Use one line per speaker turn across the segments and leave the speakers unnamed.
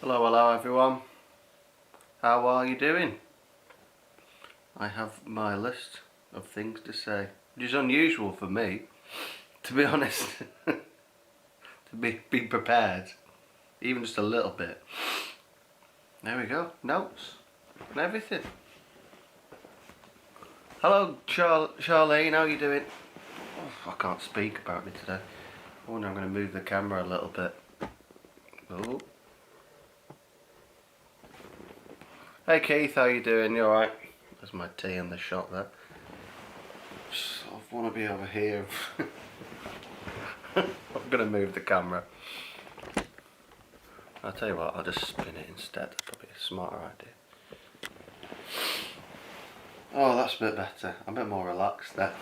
Hello everyone. How are you doing? I have my list of things to say, which is unusual for me, to be honest. To be prepared, even just a little bit. There we go, notes and everything. Hello Charlene, how are you doing? Oh, I can't speak apparently today. I wonder I'm going to move the camera a little bit. Oh. Hey Keith, how you doing? You alright? There's my tea in the shot there. I want to be over here. I'm going to move the camera. I'll tell you what, I'll just spin it instead. That's probably a smarter idea. Oh, that's a bit better. I'm a bit more relaxed there.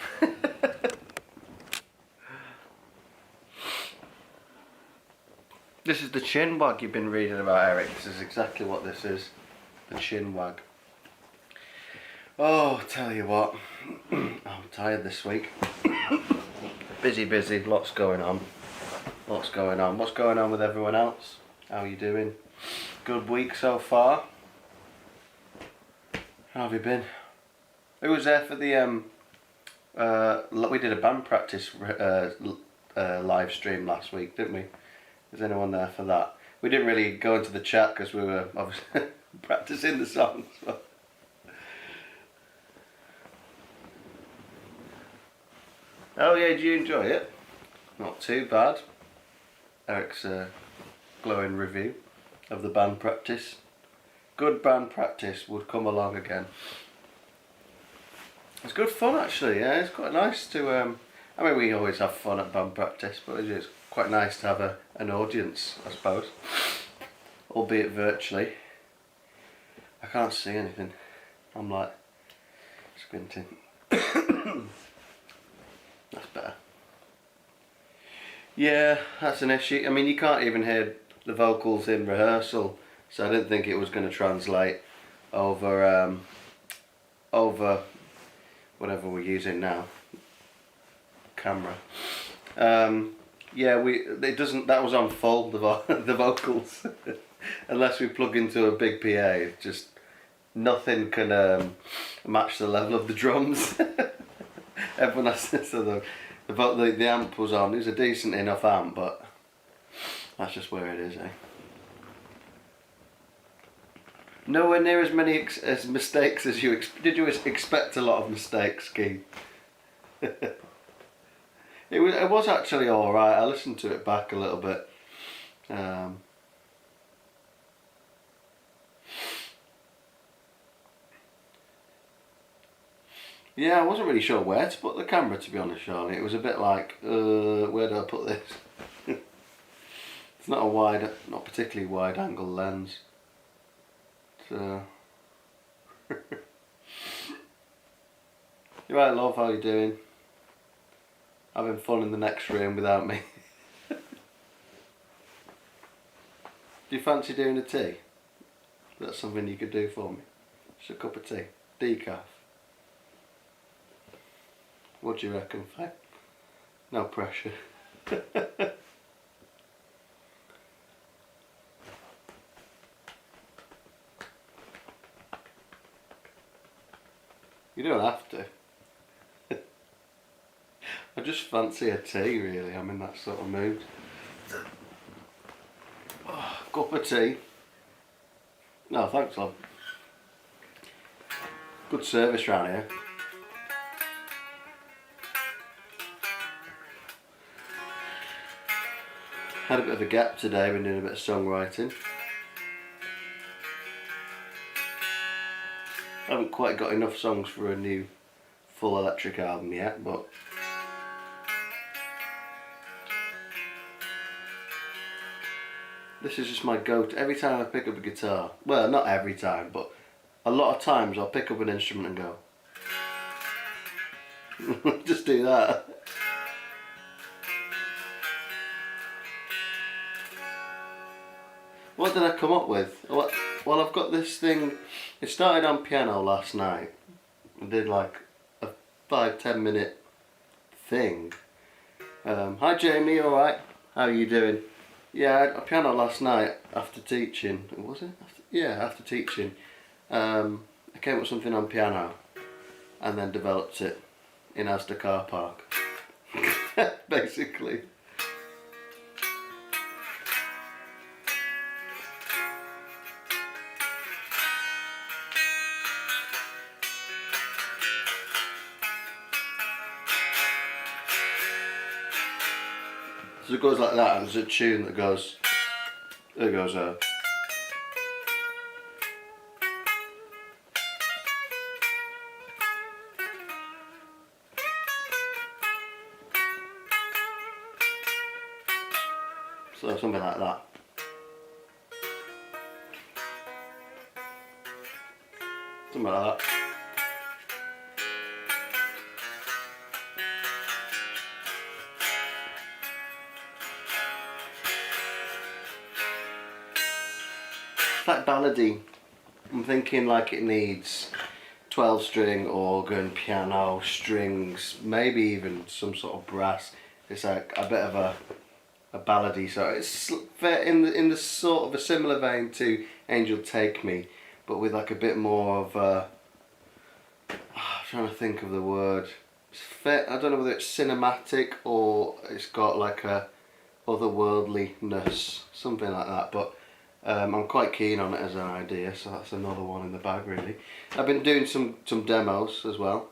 This is the chin wag you've been reading about, Eric. This is exactly what this is. The chin wag. Oh, tell you what. I'm tired this week. Busy, lots going on. What's going on with everyone else? How are you doing? Good week so far? How have you been? Who was there for the we did a band practice live stream last week, didn't we? Was anyone there for that? We didn't really go into the chat because we were obviously practicing the songs. Oh yeah, did you enjoy it? Not too bad. Eric's glowing review of the band practice. Good band practice, would come along again. It's good fun actually, yeah, it's quite nice to, I mean we always have fun at band practice, but it's quite nice to have an audience, I suppose. Albeit virtually. I can't see anything. I'm like squinting. That's better. Yeah, that's an issue. I mean, you can't even hear the vocals in rehearsal, so I didn't think it was going to translate over over whatever we're using now, camera. Yeah, it doesn't. That was on full, the vocals. Unless we plug into a big PA, just nothing can match the level of the drums. Everyone has so the amp was on. It was a decent enough amp, but that's just where it is, eh? Nowhere near as many as mistakes as you did. You expect a lot of mistakes, Keith? It was actually all right. I listened to it back a little bit. Yeah, I wasn't really sure where to put the camera, to be honest, Charlie. It was a bit like, where do I put this? It's not particularly wide angle lens. So. You right, love? How you doing? Having fun in the next room without me. Do you fancy doing a tea? That's something you could do for me. Just a cup of tea, decaf. What do you reckon, Faye? No pressure. You don't have to. I just fancy a tea, really. I'm in that sort of mood. Oh, cup of tea. No, thanks, love. Good service round here. Had a bit of a gap today, been doing a bit of songwriting. I haven't quite got enough songs for a new full electric album yet, but this is just my go-to. Every time I pick up a guitar, well, not every time, but a lot of times I'll pick up an instrument and go. Just do that. What did I come up with? Well, I've got this thing. It started on piano last night. I did like a 5-10 minute thing. Hi Jamie, alright? How are you doing? Yeah, I had a piano last night after teaching. Was it? After teaching. I came up with something on piano and then developed it in Asda car park. Basically. So it goes like that, and there's a tune that goes, there goes so something like that. Something like that. It's like ballady. I'm thinking like it needs 12-string organ, piano, strings, maybe even some sort of brass. It's like a bit of a ballady, so it's in the sort of a similar vein to Angel Take Me, but with like a bit more of I'm trying to think of the word. I don't know whether it's cinematic or it's got like a otherworldliness, something like that, but I'm quite keen on it as an idea, so that's another one in the bag really. I've been doing some demos as well.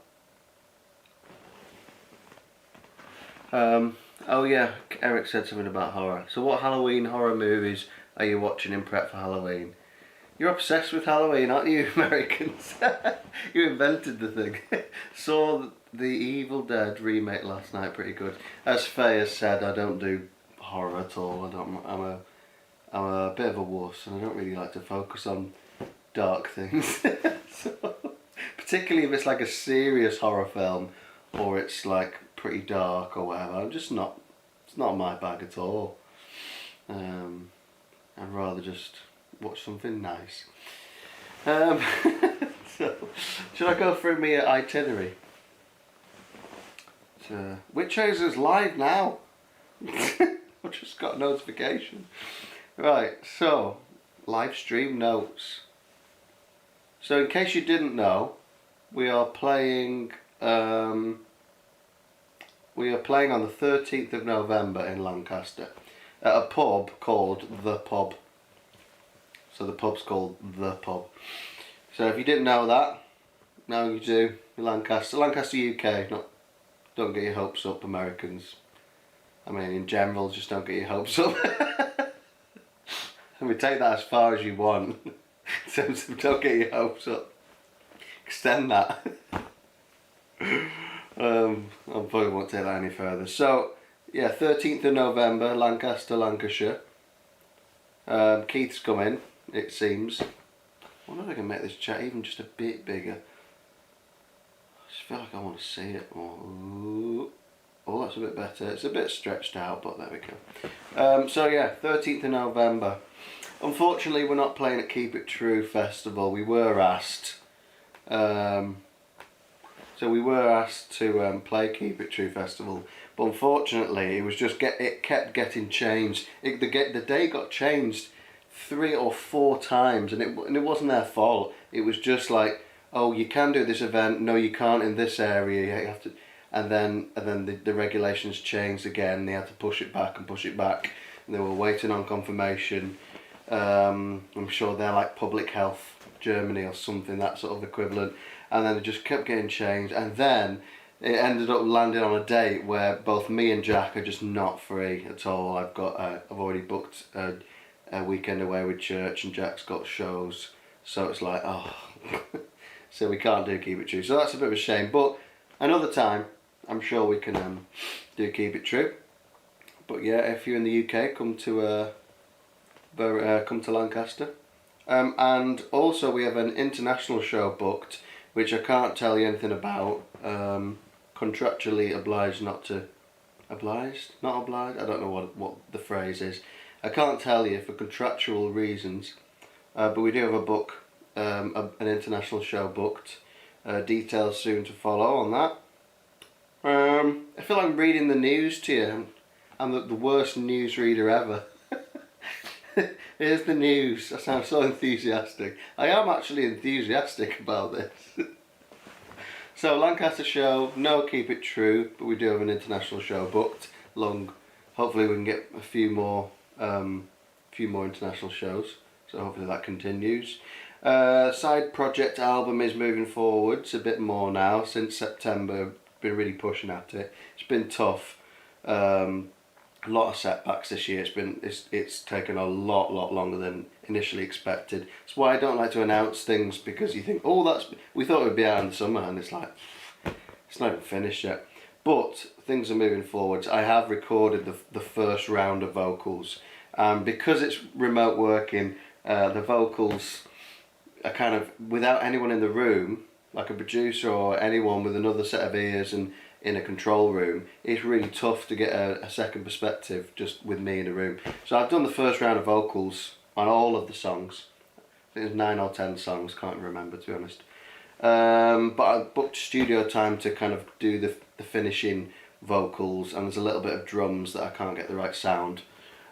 Oh yeah, Eric said something about horror. So what Halloween horror movies are you watching in prep for Halloween? You're obsessed with Halloween, aren't you, Americans? You invented the thing. Saw the Evil Dead remake last night, pretty good. As Faye has said, I don't do horror at all. I'm a bit of a wuss, and I don't really like to focus on dark things. So, particularly if it's like a serious horror film, or it's like pretty dark or whatever. It's not my bag at all. I'd rather just watch something nice. So, should I go through my itinerary? So, Witch Hazer's live now. I've just got a notification. Right, so live stream notes. So in case you didn't know, we are playing on the 13th of November in Lancaster at a pub called The Pub. So the pub's called The Pub. So if you didn't know that, now you do. Lancaster, UK. Don't get your hopes up, Americans. I mean, in general, just don't get your hopes up. And we take that as far as you want. So don't get your hopes up. Extend that. I probably won't take that any further. So, yeah, 13th of November, Lancaster, Lancashire. Keith's coming, it seems. I wonder if I can make this chat even just a bit bigger. I just feel like I want to see it more. Ooh. Oh, that's a bit better. It's a bit stretched out, but there we go. So yeah, 13th of November. Unfortunately, we're not playing at Keep It True Festival. We were asked. So we were asked to play Keep It True Festival, but unfortunately, it was just it kept getting changed. The day got changed 3 or 4 times, and it wasn't their fault. It was just like, oh, you can do this event. No, you can't in this area. You have to. And then the regulations changed again. They had to push it back and push it back. And they were waiting on confirmation. I'm sure they're like Public Health Germany or something, that sort of equivalent. And then it just kept getting changed. And then it ended up landing on a date where both me and Jack are just not free at all. I've already booked a weekend away with church, and Jack's got shows. So it's like, oh, so we can't do Keep It True. So that's a bit of a shame. But another time, I'm sure we can do Keep It True. But yeah, if you're in the UK, come to Lancaster. And also we have an international show booked, which I can't tell you anything about. Contractually obliged not to... Obliged? Not obliged? I don't know what the phrase is. I can't tell you for contractual reasons. But we do have a book, an international show booked. Details soon to follow on that. I feel like I'm reading the news to you. I'm the worst newsreader ever. Here's the news. I sound so enthusiastic. I am actually enthusiastic about this. So Lancaster show, no keep it true, but we do have an international show booked. Hopefully we can get a few more international shows. So hopefully that continues. Side project album is moving forwards a bit more now since September. Been really pushing at it. It's been tough. A lot of setbacks this year. It's taken a lot longer than initially expected. That's why I don't like to announce things, because you think, oh, we thought it would be out in the summer, and it's like, it's not even finished yet. But things are moving forwards. I have recorded the first round of vocals, because it's remote working. The vocals are kind of without anyone in the room, like a producer or anyone with another set of ears and in a control room. It's really tough to get a second perspective just with me in the room. So I've done the first round of vocals on all of the songs. I think there's 9 or 10 songs, can't remember to be honest. But I booked studio time to kind of do the finishing vocals, and there's a little bit of drums that I can't get the right sound.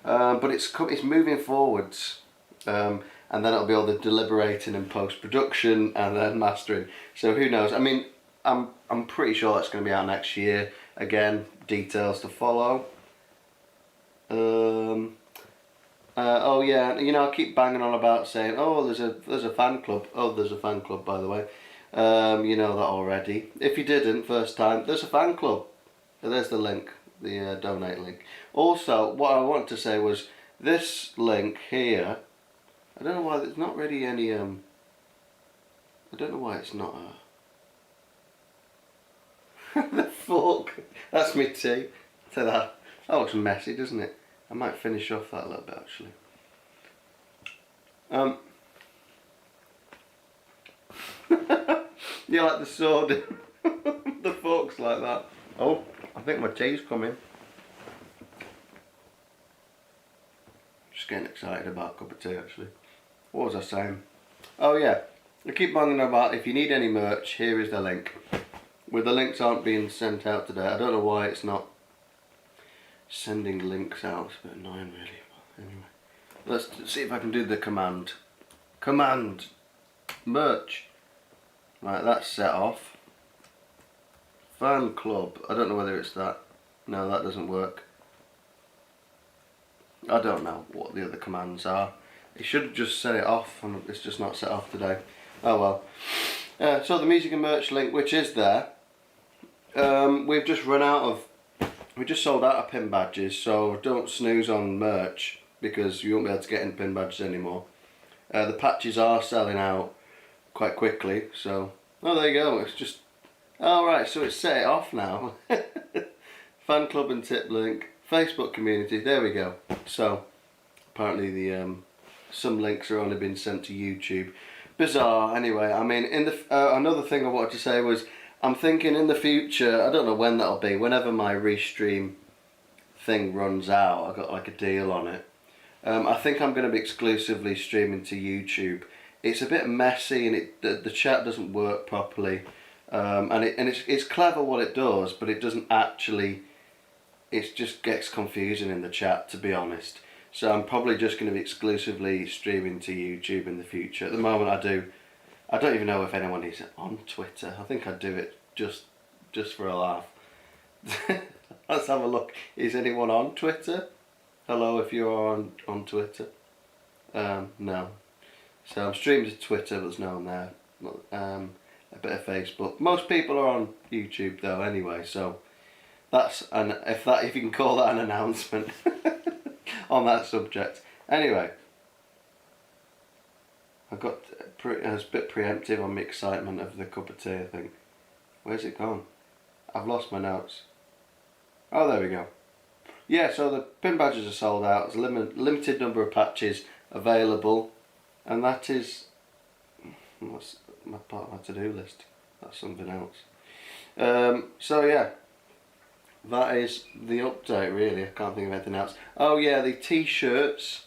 But it's moving forwards. And then it'll be all the deliberating and post-production and then mastering. So who knows? I mean, I'm pretty sure that's going to be out next year. Again, details to follow. Oh yeah, you know, I keep banging on about saying, oh, there's a fan club. Oh, there's a fan club, by the way. You know that already. If you didn't first time, there's a fan club. There's the link, the donate link. Also, what I wanted to say was this link here. I don't know why there's not really any. I don't know why it's not the fork. That's me tea. So that looks messy, doesn't it? I might finish off that a little bit actually. You like the sword? The fork's like that. Oh, I think my tea's coming. Just getting excited about a cup of tea actually. What was I saying? Oh yeah, I keep banging about if you need any merch, here is the link. Well, the links aren't being sent out today. I don't know why it's not sending links out. It's a bit annoying really. But anyway, let's see if I can do the command. Command merch. Right, that's set off. Fan club. I don't know whether it's that. No, that doesn't work. I don't know what the other commands are. It should have just set it off, and it's just not set off today. Oh well. So the music and merch link, which is there, we've just run out of. We just sold out of pin badges, so don't snooze on merch because you won't be able to get in pin badges anymore. The patches are selling out quite quickly, so there you go. It's just right. So it's set it off now. Fan club and tip link, Facebook community. There we go. So apparently the some links are only being sent to YouTube. Bizarre. Anyway, I mean, in the another thing I wanted to say was I'm thinking in the future. I don't know when that'll be. Whenever my restream thing runs out, I got like a deal on it. I think I'm going to be exclusively streaming to YouTube. It's a bit messy and the chat doesn't work properly, and it's clever what it does, but it doesn't actually. It just gets confusing in the chat, to be honest. So I'm probably just going to be exclusively streaming to YouTube in the future. At the moment, I don't even know if anyone is on Twitter. I think I'd do it just for a laugh. Let's have a look. Is anyone on Twitter? Hello, if you're on Twitter. No. So I'm streaming to Twitter, but there's no one there. A bit of Facebook. Most people are on YouTube though, anyway. So that's if you can call that an announcement on that subject. Anyway, I got I was a bit preemptive on my excitement of the cup of tea. I think. Where's it gone? I've lost my notes. Oh, there we go. Yeah, so the pin badges are sold out. There's a limited number of patches available, and that is what's my part of my to-do list. That's something else. So yeah, that is the update really. I can't think of anything else. Oh yeah, the t-shirts.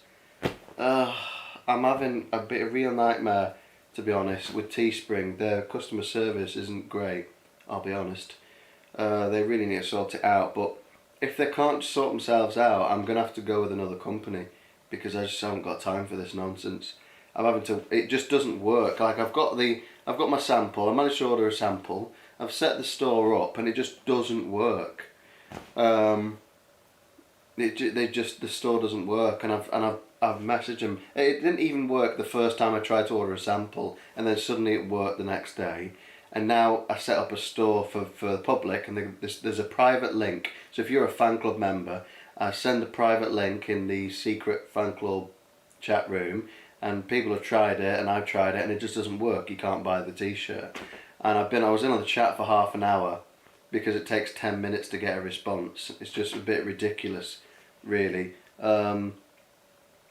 I'm having a real nightmare, to be honest, with Teespring. Their customer service isn't great, I'll be honest. They really need to sort it out, but if they can't sort themselves out, I'm going to have to go with another company, because I just haven't got time for this nonsense. I'm having to. It just doesn't work. Like I've got my sample. I managed to order a sample. I've set the store up, and it just doesn't work. The store doesn't work, and I've messaged them. It didn't even work the first time I tried to order a sample, and then suddenly it worked the next day. And now I set up a store for the public, and there's a private link. So if you're a fan club member, I send a private link in the secret fan club chat room, and people have tried it, and I've tried it, and it just doesn't work. You can't buy the t-shirt. And I was in on the chat for half an hour because it takes 10 minutes to get a response. It's just a bit ridiculous, really. And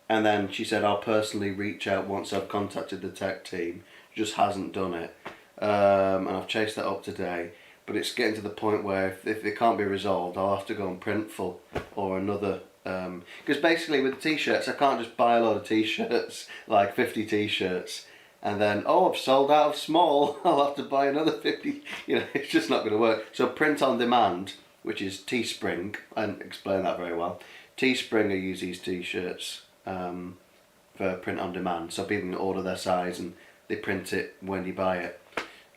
then she said, I'll personally reach out once I've contacted the tech team. She just hasn't done it. And I've chased that up today. But it's getting to the point where if it can't be resolved, I'll have to go on Printful or another. Because basically with the t-shirts, I can't just buy a lot of t-shirts, like 50 t-shirts, and then, oh, I've sold out of small, I'll have to buy another 50. You know, it's just not going to work. So print on demand, which is Teespring, I didn't explain that very well. Teespring use these t-shirts for print on demand, so people can order their size and they print it when you buy it.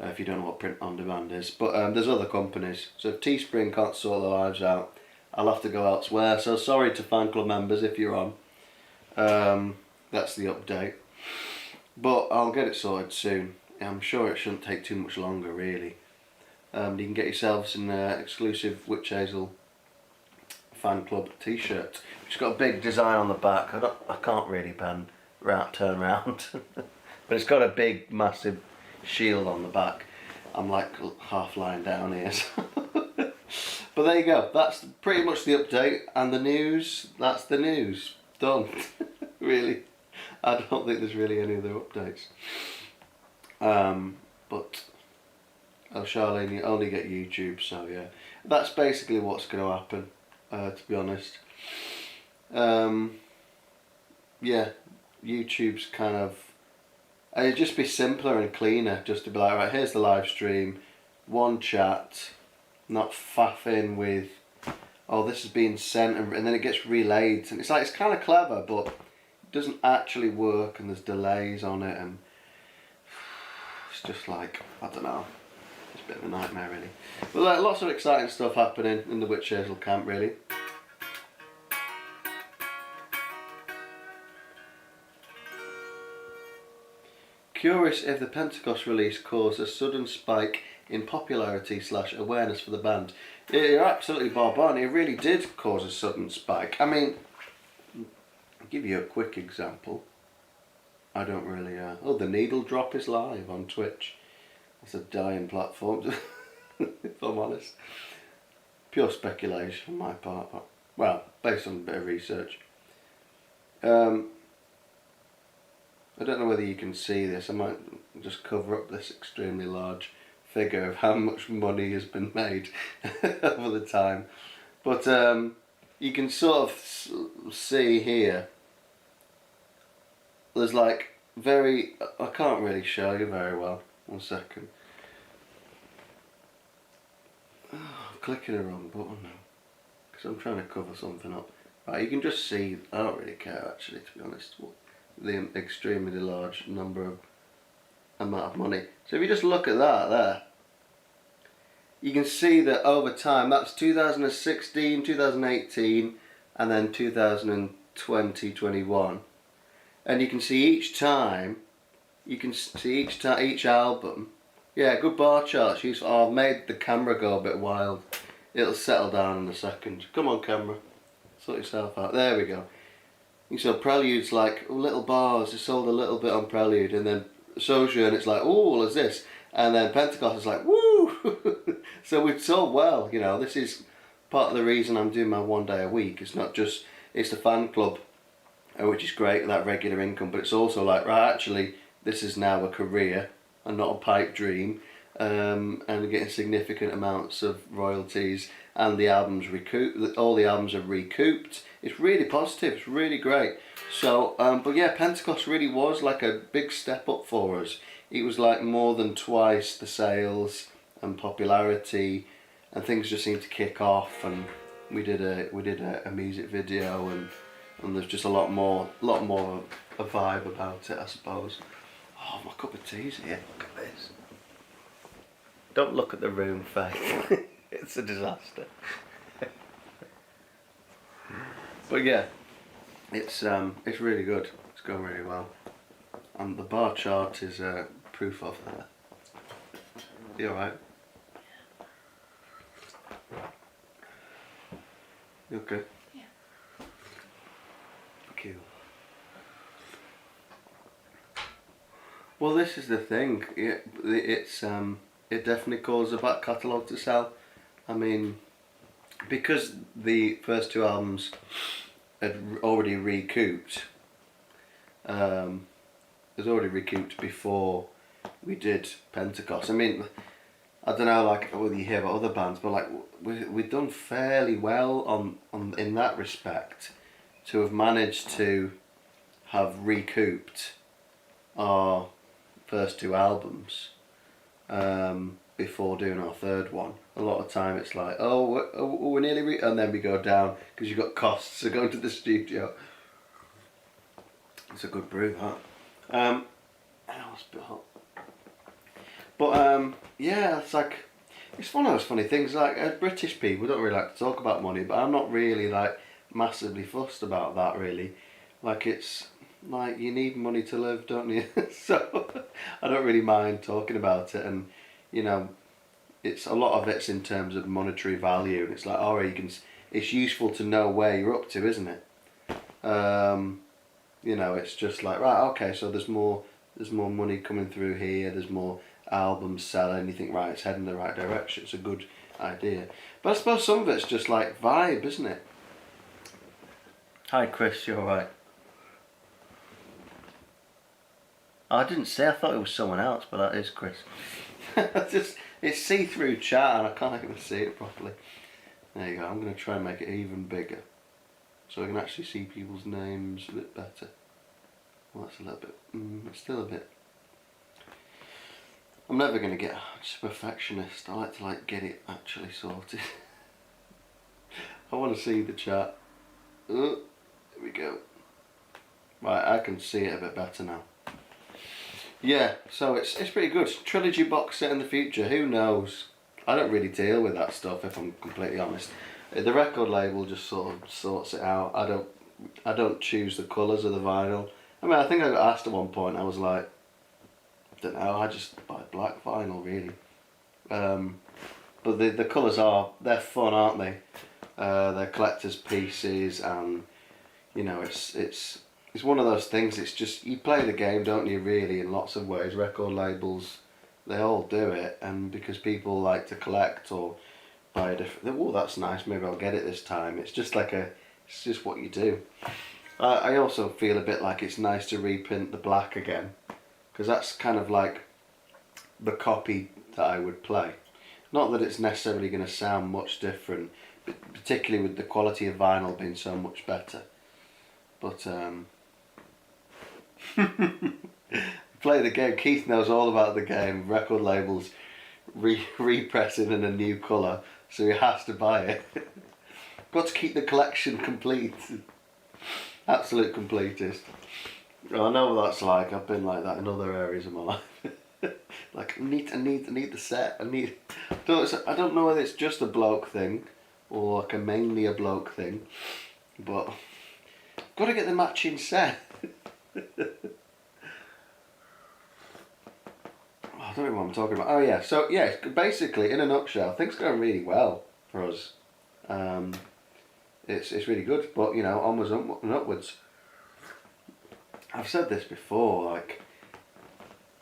If you don't know what print on demand is. But there's other companies. So if Teespring can't sort their lives out, I'll have to go elsewhere. So sorry to fan club members if you're on. That's the update. But I'll get it sorted soon. I'm sure it shouldn't take too much longer, really. You can get yourselves an exclusive Witch Hazel fan club t-shirt. It's got a big design on the back. I can't really turn around. But it's got a big, massive shield on the back. I'm like half lying down here. But there you go. That's pretty much the update and the news. That's the news. Done. Really. I don't think there's really any other updates. But Charlene, you only get YouTube, so yeah. That's basically what's going to happen, to be honest. Yeah, YouTube's kind of... It'd just be simpler and cleaner, just to be like, right, here's the live stream, one chat, not faffing with, oh, this is being sent, and then it gets relayed, and it's like, it's kind of clever, but it doesn't actually work, and there's delays on it, and it's just like, I don't know, it's a bit of a nightmare, really. But like, lots of exciting stuff happening in the Witch Hazel camp, really. Curious if the Pentecost release caused a sudden spike in popularity / awareness for the band. Yeah, you're absolutely bob on. It really did cause a sudden spike. I mean, I'll give you a quick example. I don't really... Oh, the needle drop is live on Twitch. That's a dying platform, if I'm honest. Pure speculation on my part. But, well, based on a bit of research. I don't know whether you can see this. I might just cover up this extremely large figure of how much money has been made over the time. But you can sort of see here, there's like I can't really show you very well. 1 second. Oh, I'm clicking the wrong button now, because I'm trying to cover something up. Right, you can just see, I don't really care actually, to be honest, the extremely large amount of money. So if you just look at that there, you can see that over time, that's 2016, 2018, and then 2020, 21. And you can see each time, each album, yeah, good bar charts. I've made the camera go a bit wild. It'll settle down in a second. Come on, camera, sort yourself out. There we go. You saw Prelude's like little bars, it sold a little bit on Prelude, and then Sojourn it's like, oh, what is this? And then Pentecost is like, woo! So we've sold well, you know. This is part of the reason I'm doing my 1 day a week. It's not just, it's the fan club, which is great, that regular income, but it's also like, right, actually, this is now a career and not a pipe dream, and getting significant amounts of royalties, and the albums all the albums are recouped. It's really positive, it's really great. So, but yeah, Pentecost really was like a big step up for us. It was like more than twice the sales and popularity, and things just seemed to kick off, and we did a music video, and and there's just a lot more a vibe about it, I suppose. Oh, my cup of tea's here. Look at this. Don't look at the room, Faye. It's a disaster. But yeah, it's really good. It's going really well, and the bar chart is proof of that. You alright? You okay?
Yeah.
Thank you. Well, this is the thing. It definitely caused a back catalogue to sell. I mean, because the first two albums had already recouped. It was already recouped before we did Pentecost. I mean, I don't know, like whether you hear about other bands, but like we've done fairly well on in that respect to have managed to have recouped our first two albums before doing our third one. A lot of time it's like, we're nearly and then we go down because you've got costs of going to the studio. It's a good brew, that. It's a bit hot. But yeah, it's one of those funny things. Like British people don't really like to talk about money, but I'm not really like massively fussed about that really. Like it's like you need money to live, don't you? So I don't really mind talking about it, and you know, it's a lot of it's in terms of monetary value, and it's like, it's useful to know where you're up to, isn't it? You know, it's just like, right, okay, so there's more money coming through here, there's more albums selling, you think, right, it's heading the right direction, it's a good idea. But I suppose some of it's just like vibe, isn't it? Hi Chris, you alright? Oh, I didn't say, I thought it was someone else, but that is Chris. It's see-through chat and I can't even see it properly. There you go, I'm going to try and make it even bigger so I can actually see people's names a bit better. Well, that's a little bit, it's still a bit. I'm never going to get just a perfectionist. I like to get it actually sorted. I want to see the chat. Oh, there we go. Right, I can see it a bit better now. Yeah, so it's pretty good. Trilogy box set in the future, who knows? I don't really deal with that stuff if I'm completely honest. The record label just sort of sorts it out. I don't choose the colours of the vinyl. I mean, I think I got asked at one point, I was like, I don't know, I just buy black vinyl really. But the colours they're fun, aren't they? They're collector's pieces, and you know, it's one of those things, it's just, you play the game, don't you, really, in lots of ways. Record labels, they all do it, and because people like to collect or buy a different, oh, that's nice, maybe I'll get it this time. It's just it's just what you do. I also feel a bit like it's nice to reprint the black again, because that's kind of like the copy that I would play. Not that it's necessarily going to sound much different, but particularly with the quality of vinyl being so much better. But play the game. Keith knows all about the game. Record labels repressing in a new colour, so he has to buy it. Got to keep the collection complete. Absolute completist. I know what that's like. I've been like that in other areas of my life. Like I need the set. I don't know whether it's just a bloke thing or like mainly a bloke thing, but got to get the matching set. I don't know what I'm talking about. Oh yeah, so yeah, basically in a nutshell, things are going really well for us. It's really good, but you know, onwards and upwards. I've said this before, like,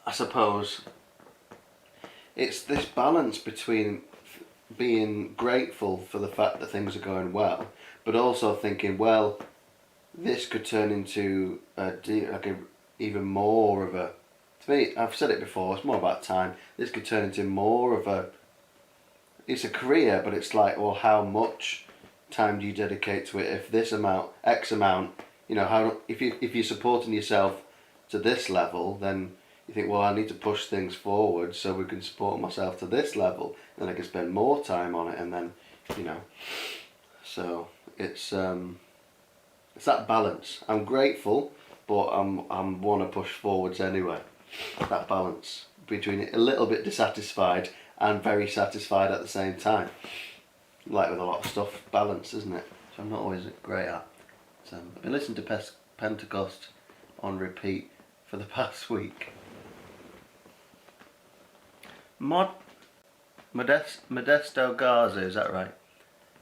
I suppose it's this balance between being grateful for the fact that things are going well, but also thinking, well, this could turn into even more of a, to me, I've said it before, it's more about time, this could turn into more of a, it's a career, but it's like, well, how much time do you dedicate to it? If this amount, X amount, you know, how if you're supporting yourself to this level, then you think, well, I need to push things forward so we can support myself to this level, then I can spend more time on it, and then, you know, so it's It's that balance. I'm grateful, but I'm want to push forwards anyway. That balance between a little bit dissatisfied and very satisfied at the same time. Like with a lot of stuff, balance, isn't it? So I'm not always great at. So I've been listening to Pentecost on repeat for the past week. Modesto Garza, is that right?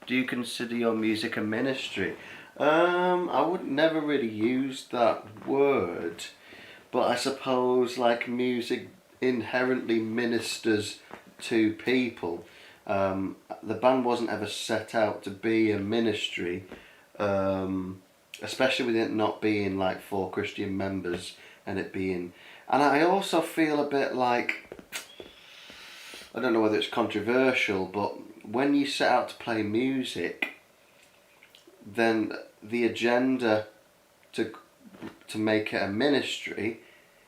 Do you consider your music a ministry? I would never really use that word, but I suppose like music inherently ministers to people. The band wasn't ever set out to be a ministry, especially with it not being like 4 Christian members and it being... And I also feel a bit like, I don't know whether it's controversial, but when you set out to play music, then the agenda to make it a ministry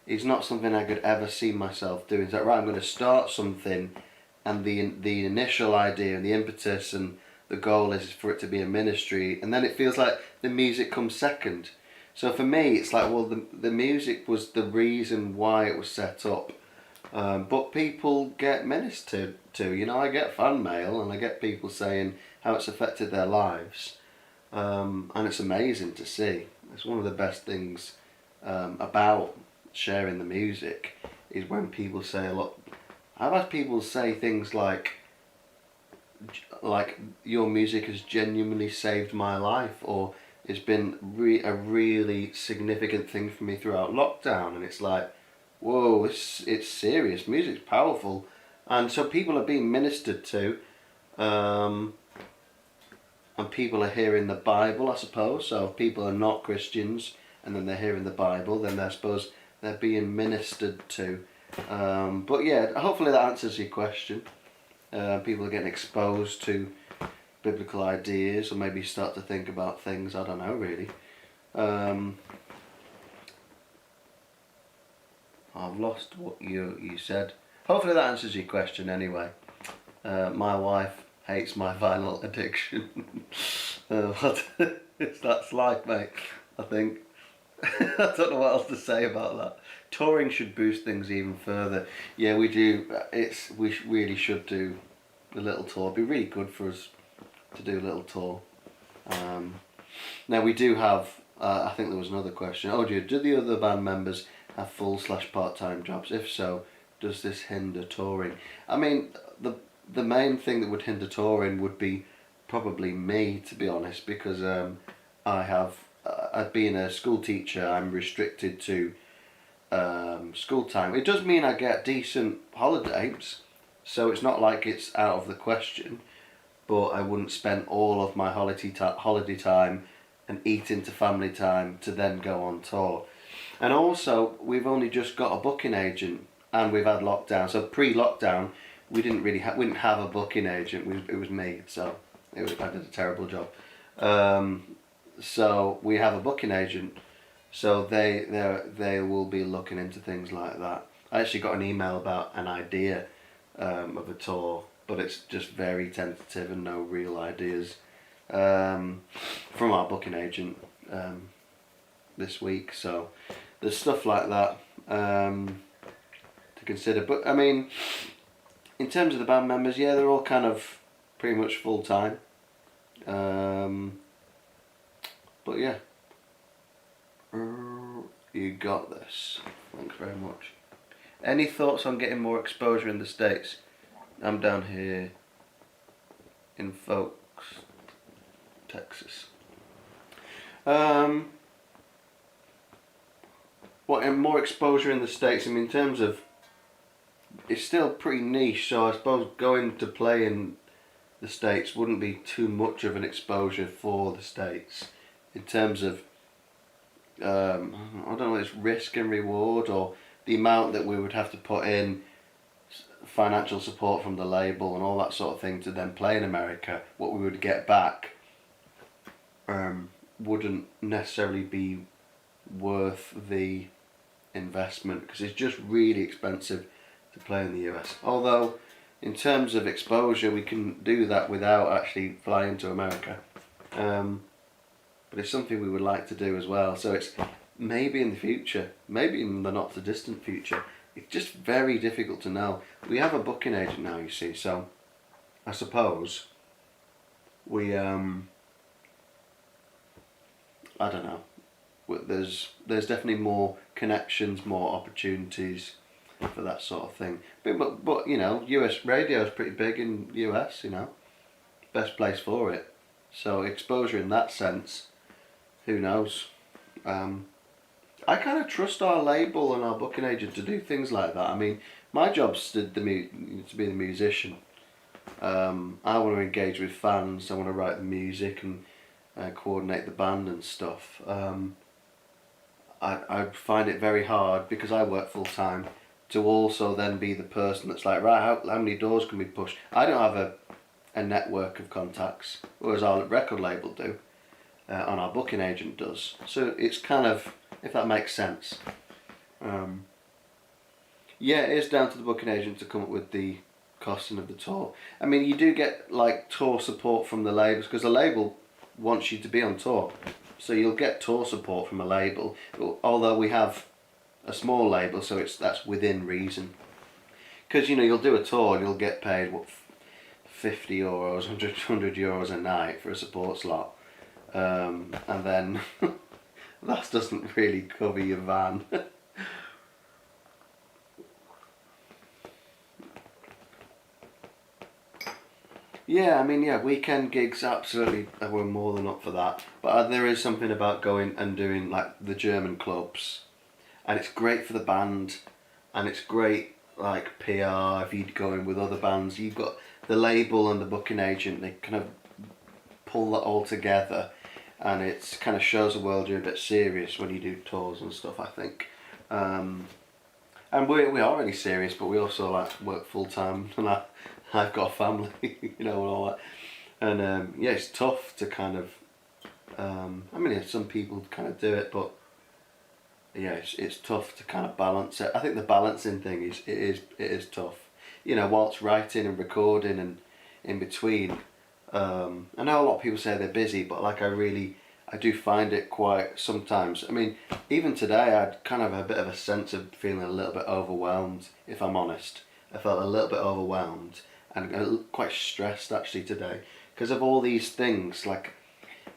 is not something I could ever see myself doing. Is that right? I'm going to start something, and the initial idea and the impetus and the goal is for it to be a ministry, and then it feels like the music comes second. So for me, it's like, well, the music was the reason why it was set up. But people get ministered to. You know, I get fan mail and I get people saying how it's affected their lives. And it's amazing to see. It's one of the best things about sharing the music is when people say a lot. I've had people say things like your music has genuinely saved my life, or it's been a really significant thing for me throughout lockdown. And it's like, whoa, it's serious. Music's powerful, and so people are being ministered to, and people are hearing the Bible, I suppose. So if people are not Christians and then they're hearing the Bible, then I suppose they're being ministered to. But yeah, hopefully that answers your question. People are getting exposed to biblical ideas, or maybe start to think about things. I don't know really. I've lost what you said. Hopefully that answers your question anyway. My wife hates my vinyl addiction. What that's like, mate, I think. I don't know what else to say about that. Touring should boost things even further. Yeah, we do. We really should do a little tour. It'd be really good for us to do a little tour. Now we do have, I think there was another question. Oh, do the other band members have full/part-time jobs? If so, does this hinder touring? I mean, the main thing that would hinder touring would be probably me, to be honest, because being a school teacher, I'm restricted to school time. It does mean I get decent holidays, so it's not like it's out of the question, but I wouldn't spend all of my holiday time and eat into family time to then go on tour. And also, we've only just got a booking agent, and we've had lockdown. So pre-lockdown, we didn't have a booking agent. It was me, so I did a terrible job. So we have a booking agent, so they will be looking into things like that. I actually got an email about an idea of a tour, but it's just very tentative and no real ideas from our booking agent this week. So there's stuff like that to consider. But I mean, in terms of the band members, yeah, they're all kind of pretty much full time. But yeah, you got this. Thanks very much. Any thoughts on getting more exposure in the States? I'm down here in Folks, Texas. What, in more exposure in the States? I mean, in terms of, it's still pretty niche, so I suppose going to play in the States wouldn't be too much of an exposure for the States. In terms of, I don't know, it's risk and reward, or the amount that we would have to put in, financial support from the label and all that sort of thing to then play in America, what we would get back wouldn't necessarily be worth the investment, because it's just really expensive to play in the US. Although in terms of exposure, we can do that without actually flying to America. but it's something we would like to do as well. So it's maybe in the future, maybe in the not so distant future. It's just very difficult to know. We have a booking agent now, you see, so I suppose we I don't know. There's definitely more connections, more opportunities for that sort of thing. But you know, US radio is pretty big in US. You know, best place for it. So exposure in that sense, who knows? I kind of trust our label and our booking agent to do things like that. I mean, my job's to be the musician. I want to engage with fans. I want to write the music and coordinate the band and stuff. I find it very hard because I work full time to also then be the person that's like, right, how many doors can we push? I don't have a network of contacts, whereas our record label do, and our booking agent does. So it's kind of, if that makes sense. Yeah, it is down to the booking agent to come up with the costing of the tour. I mean, you do get like tour support from the labels because the label wants you to be on tour. So you'll get tour support from a label, although we have a small label, so that's within reason. Because you know you'll do a tour and you'll get paid what, 50 euros, 100 euros a night for a support slot, and then that doesn't really cover your van. Yeah, I mean, yeah, weekend gigs, absolutely, we're more than up for that. But there is something about going and doing, like, the German clubs. And it's great for the band. And it's great, like, PR, if you'd go in with other bands. You've got the label and the booking agent, they kind of pull that all together. And it kind of shows the world you're a bit serious when you do tours and stuff, I think. And we are really serious, but we also, like, work full-time. And I've got a family, you know, and all that. And yeah, it's tough to kind of, I mean, some people kind of do it, but yeah, it's tough to kind of balance it. I think the balancing thing it is tough. You know, whilst writing and recording and in between. I know a lot of people say they're busy, but like I do find it quite sometimes. I mean, even today I'd kind of a bit of a sense of feeling a little bit overwhelmed, if I'm honest. I felt a little bit overwhelmed and quite stressed actually today because of all these things. Like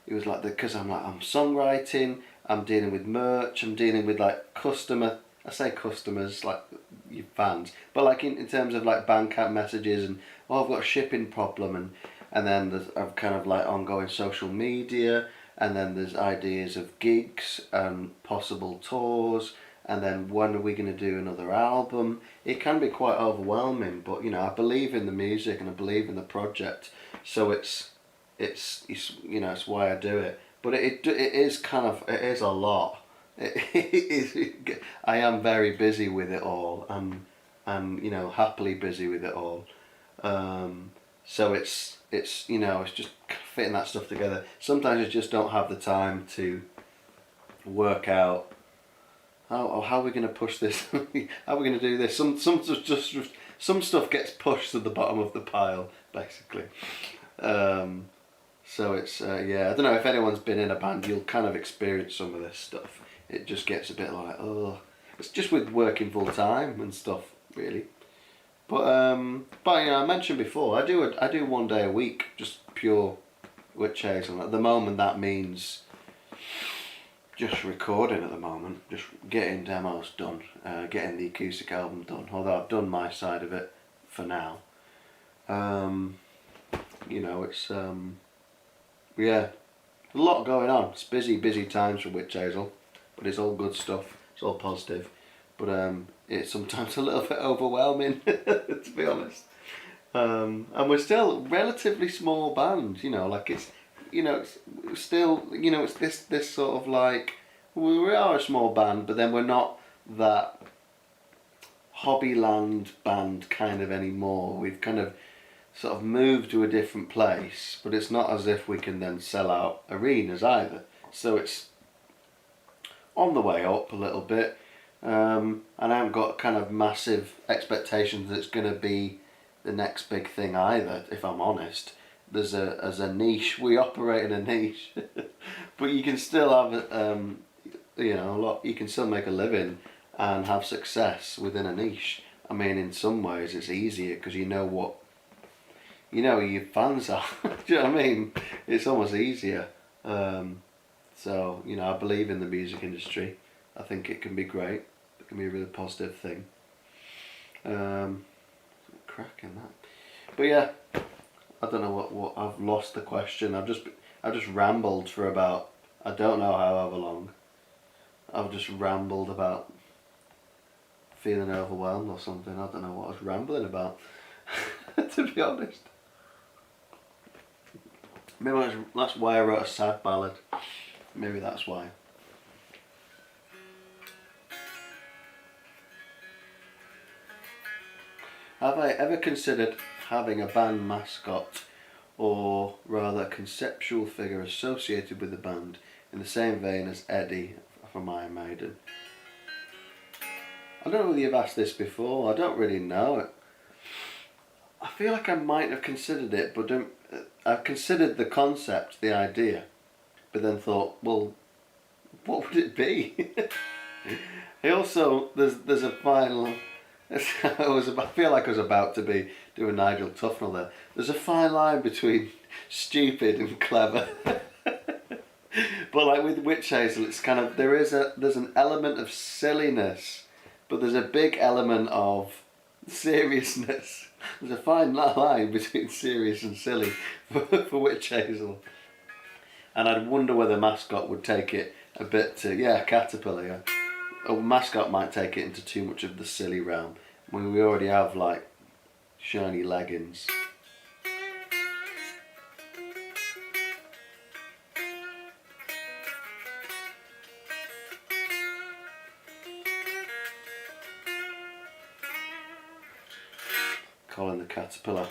it was like because I'm songwriting, I'm dealing with merch, I'm dealing with like customer. I say customers like your fans, but like in terms of like Bandcamp messages and I've got a shipping problem and then there's I've kind of like ongoing social media and then there's ideas of gigs and possible tours. And then when are we going to do another album? It can be quite overwhelming, but you know I believe in the music and I believe in the project, so it's you know it's why I do it. But it is kind of it is a lot. I am very busy with it all, and you know happily busy with it all. So it's you know it's just fitting that stuff together. Sometimes I just don't have the time to work out. How are we going to push this? How are we going to do this? Some stuff gets pushed to the bottom of the pile, basically. So it's yeah. I don't know if anyone's been in a band, you'll kind of experience some of this stuff. It just gets a bit like it's just with working full time and stuff, really. But you know, I mentioned before, I do 1 day a week, just pure witch hazel. At the moment, that means just recording at the moment, just getting demos done, getting the acoustic album done, although I've done my side of it for now. You know, it's yeah, a lot going on. It's busy times for Witch Hazel, but it's all good stuff, it's all positive, but it's sometimes a little bit overwhelming, to be honest. And we're still a relatively small band, you know, like it's, you know, it's still, you know, it's this sort of like, we are a small band, but then we're not that Hobbyland band kind of anymore. We've kind of sort of moved to a different place, but it's not as if we can then sell out arenas either. So it's on the way up a little bit, and I haven't got kind of massive expectations that it's going to be the next big thing either, if I'm honest. there's a niche. We operate in a niche, but you can still have a lot. You can still make a living and have success within a niche. I mean, in some ways, it's easier because you know who your fans are. Do you know what I mean? It's almost easier. So I believe in the music industry. I think it can be great. It can be a really positive thing. Cracking that. But yeah, I don't know what I've lost the question. I've just rambled for about, I don't know however long. I've just rambled about feeling overwhelmed or something. I don't know what I was rambling about. To be honest. Maybe that's why I wrote a sad ballad. Maybe that's why. Have I ever considered having a band mascot, or rather a conceptual figure associated with the band, in the same vein as Eddie from Iron Maiden? I don't know whether you've asked this before. I don't really know. I feel like I might have considered it, but I've considered the concept, the idea, but then thought, well, what would it be? Also, there's a fine line. I feel like I was about to be doing Nigel Tufnell there. There's a fine line between stupid and clever. But like with Witch Hazel, it's kind of there's an element of silliness, but there's a big element of seriousness. There's a fine line between serious and silly for Witch Hazel. And I'd wonder whether mascot would take it a bit to, caterpillar, yeah. A mascot might take it into too much of the silly realm. When we already have like shiny leggings. Colin the Caterpillar.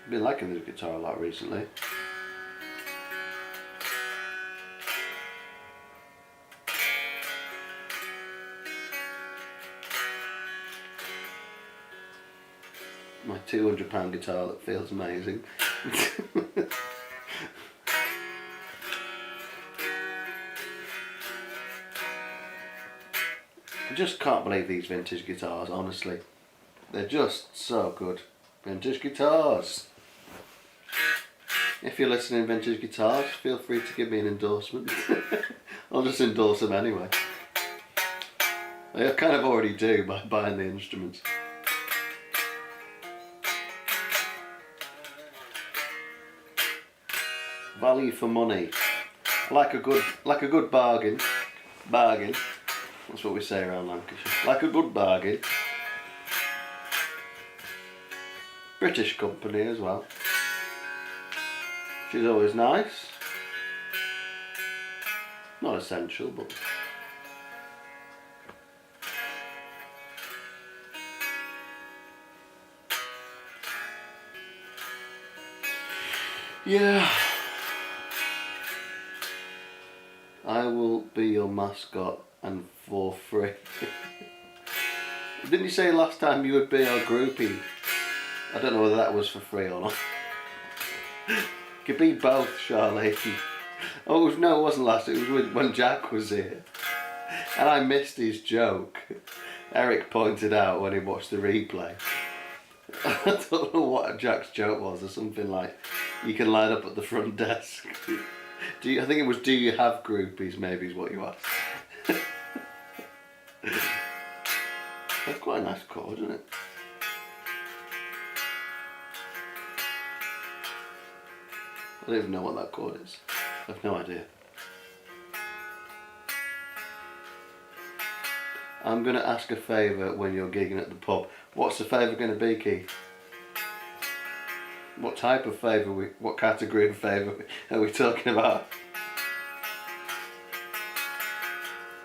I've been liking this guitar a lot recently. My £200 guitar that feels amazing. I just can't believe these vintage guitars, honestly. They're just so good. Vintage guitars. If you're listening, vintage guitars, feel free to give me an endorsement. I'll just endorse them anyway. I kind of already do by buying the instruments. Value for money. Like a good bargain. Bargain. That's what we say around Lancashire. Like a good bargain. British company as well. She's always nice. Not essential, but... yeah. I will be your mascot and for free. Didn't you say last time you would be our groupie? I don't know whether that was for free or not. Could be both, Charlie. Oh, no, it wasn't last. It was when Jack was here. And I missed his joke. Eric pointed out when he watched the replay. I don't know what Jack's joke was, or something like, you can line up at the front desk. I think it was, do you have groupies, maybe is what you asked. That's quite a nice chord, isn't it? I don't even know what that chord is. I have no idea. I'm going to ask a favour when you're gigging at the pub. What's the favour going to be, Keith? What type of favour, what category of favour are we talking about?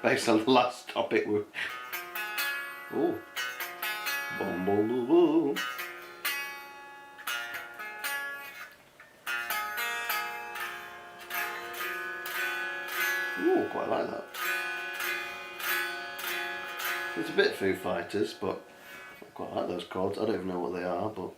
Based on the last topic we... Ooh. Boom, boom, boom, boom. Ooh, quite like that. It's a bit Foo Fighters, but I quite like those chords. I don't even know what they are, but...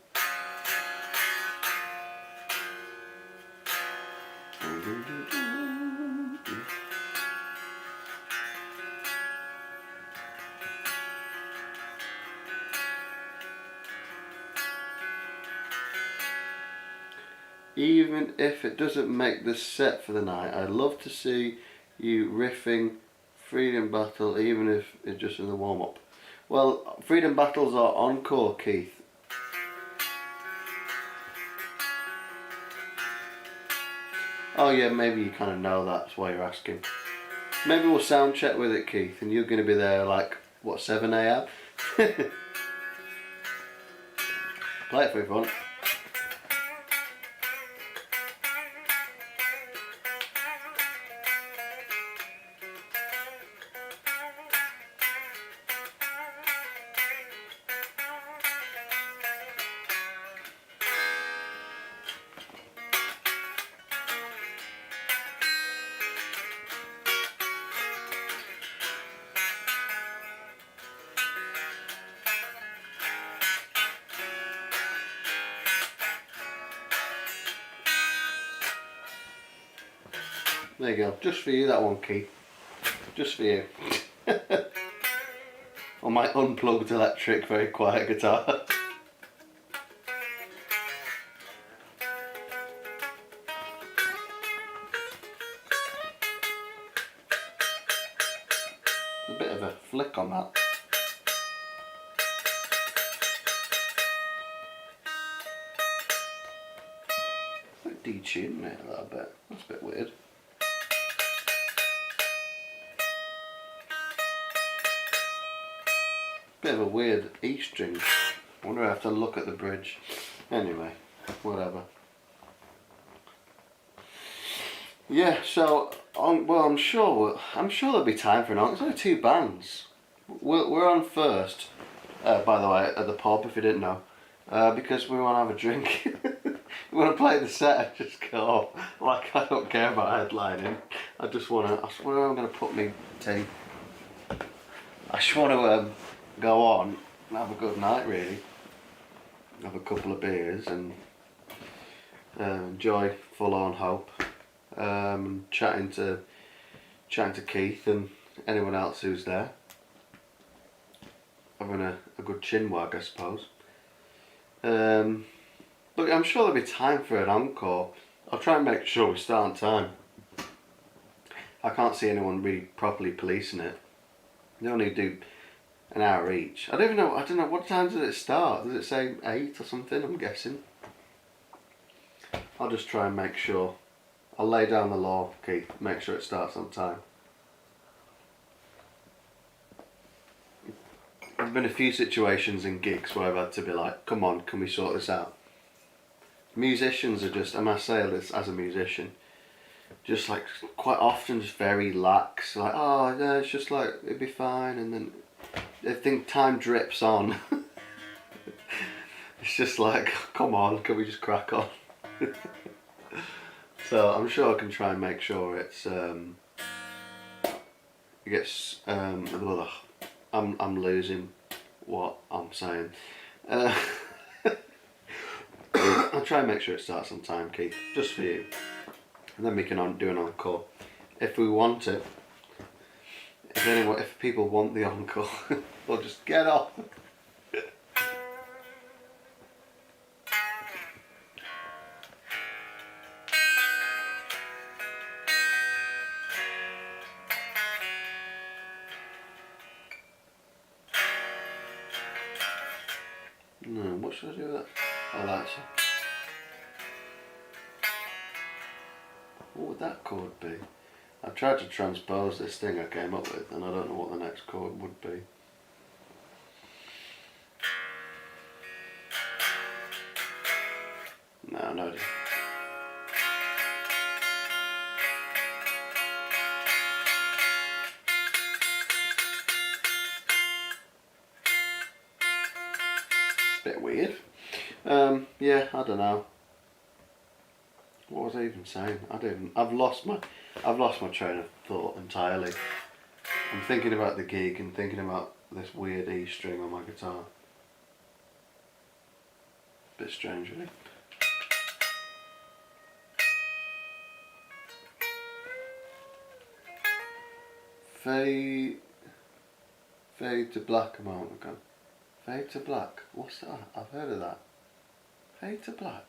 Even if it doesn't make the set for the night, I'd love to see you riffing Freedom Battle, even if it's just in the warm-up. Well, Freedom Battles are encore, Keith. Oh yeah, maybe you kind of know that's why you're asking. Maybe we'll sound check with it, Keith, and you're going to be there like, what, 7 AM? Play it for fun. There you go, just for you that one, Keith. Just for you. On my unplugged electric, very quiet guitar. A bit of a flick on that. Like detuning it a little bit. That's a bit weird. Bit of a weird E string. I wonder if I have to look at the bridge. Anyway, whatever. Yeah, so well, I'm sure there'll be time for an encore. There's only 2 bands. We're on first. By the way, at the pub, if you didn't know, because we want to have a drink. We want to play the set and just go. Like, I don't care about headlining. I just want to. I swear I'm going to put me tea. I just want to go on and have a good night, really. Have a couple of beers and enjoy Forlorn Hope. Chatting to Keith and anyone else who's there. Having a good chin wag, I suppose. But I'm sure there'll be time for an encore. I'll try and make sure we start on time. I can't see anyone really properly policing it. They only do an hour each. I don't know, what time does it start? Does it say 8 or something? I'm guessing. I'll just try and make sure. I'll lay down the law, Keith, make sure it starts on time. There's been a few situations in gigs where I've had to be like, come on, can we sort this out? Musicians are just, and I say this as a musician, just like quite often just very lax, like, oh yeah, it's just like, it'd be fine, and then I think time drips on. It's just like, come on, can we just crack on? So I'm sure I can try and make sure it's it gets I'm losing what I'm saying. I'll try and make sure it starts on time, Keith, just for you, and then we can do an encore if we want it. If people want the encore, we'll just get off. No, what should I do with that? Oh, that's it. What would that chord be? I've tried to transpose this thing I came up with, and I don't know what the next chord would be. No, no idea. Bit weird. Yeah, I don't know. What was I even saying? I've lost my train of thought entirely. I'm thinking about the gig and thinking about this weird E string on my guitar. Bit strange, really. Fade to Black a moment ago. Fade to Black. What's that? I've heard of that. Fade to Black.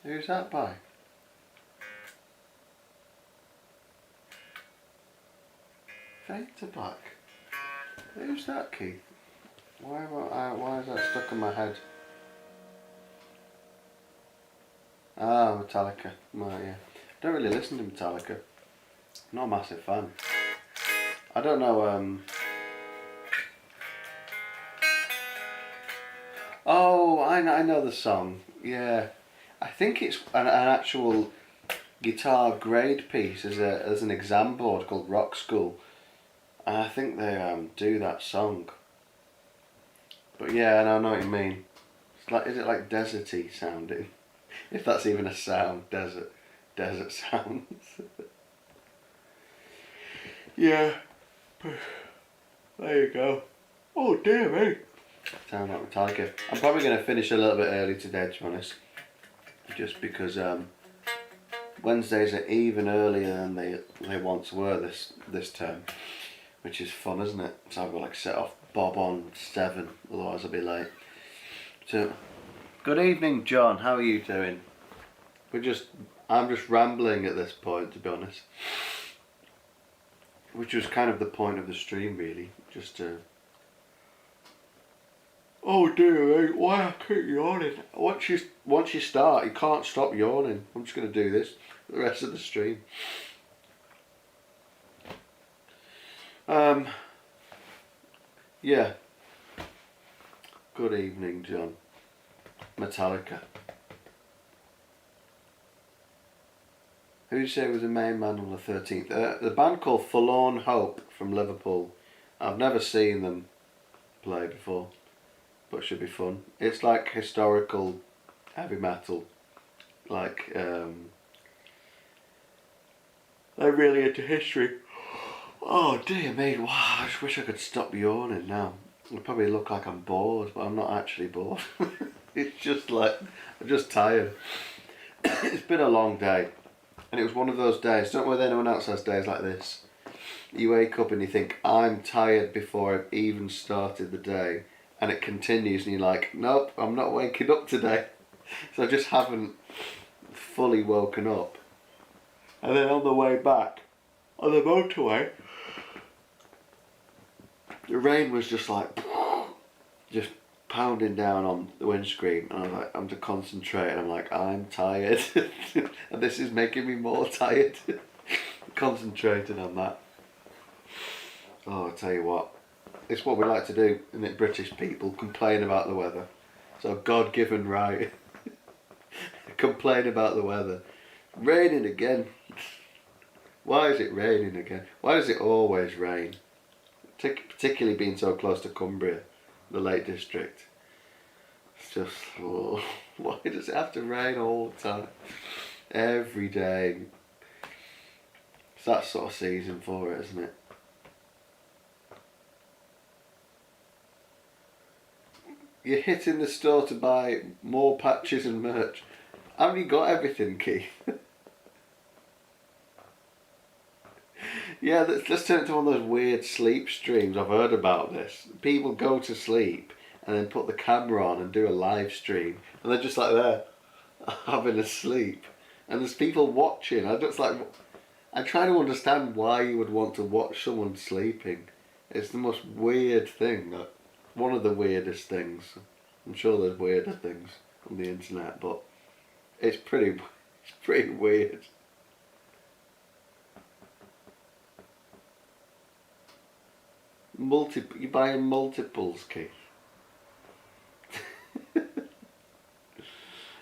Who's that by? Fade to Black. Who's that, Keith? Why is that stuck in my head? Ah, Metallica. Right, yeah. Don't really listen to Metallica. Not a massive fan. I don't know. Oh, I know the song. Yeah, I think it's an actual guitar grade piece as an exam board called Rock School, and I think they do that song. But yeah, and I know what you mean. It's like, is it like deserty sounding? If that's even a sound, desert sounds. Yeah, there you go. Oh dear me. Sound like Metallica. I'm probably going to finish a little bit early today, to be honest. Just because Wednesdays are even earlier than they once were this term, which is fun, isn't it? So I've got like set off Bob on 7, otherwise I'll be late. So, good evening, John. How are you doing? I'm just rambling at this point, to be honest. Which was kind of the point of the stream, really, just to. Oh dear me, why I keep yawning? Once you start, you can't stop yawning. I'm just going to do this for the rest of the stream. Yeah. Good evening, John. Metallica. Who did you say was the main man on the 13th? The band called Forlorn Hope from Liverpool. I've never seen them play before, but it should be fun. It's like historical heavy metal. Like, they're really into history. Oh dear me, wow, I just wish I could stop yawning now. I probably look like I'm bored, but I'm not actually bored. It's just like, I'm just tired. It's been a long day. And it was one of those days, don't know whether anyone else has days like this. You wake up and you think, I'm tired before I've even started the day. And it continues and you're like, nope, I'm not waking up today. So I just haven't fully woken up. And then on the way back, on the motorway, the rain was just like, just pounding down on the windscreen, and I'm like, I'm to concentrate, and I'm like, I'm tired, and this is making me more tired. Concentrating on that. Oh, I tell you what, it's what we like to do, isn't it, British people, complain about the weather. So God-given right. Complain about the weather. Raining again. Why is it raining again? Why does it always rain? Particularly being so close to Cumbria, the Lake District. It's just, oh, why does it have to rain all the time? Every day. It's that sort of season for it, isn't it? You're hitting the store to buy more patches and merch. Haven't you got everything, Keith? Yeah, let's turn it to one of those weird sleep streams. I've heard about this. People go to sleep and then put the camera on and do a live stream, and they're just like there, having a sleep, and there's people watching. I try to understand why you would want to watch someone sleeping. It's the most weird thing. One of the weirdest things. I'm sure there's weirder things on the internet, but it's pretty weird. You're buying multiples, Keith.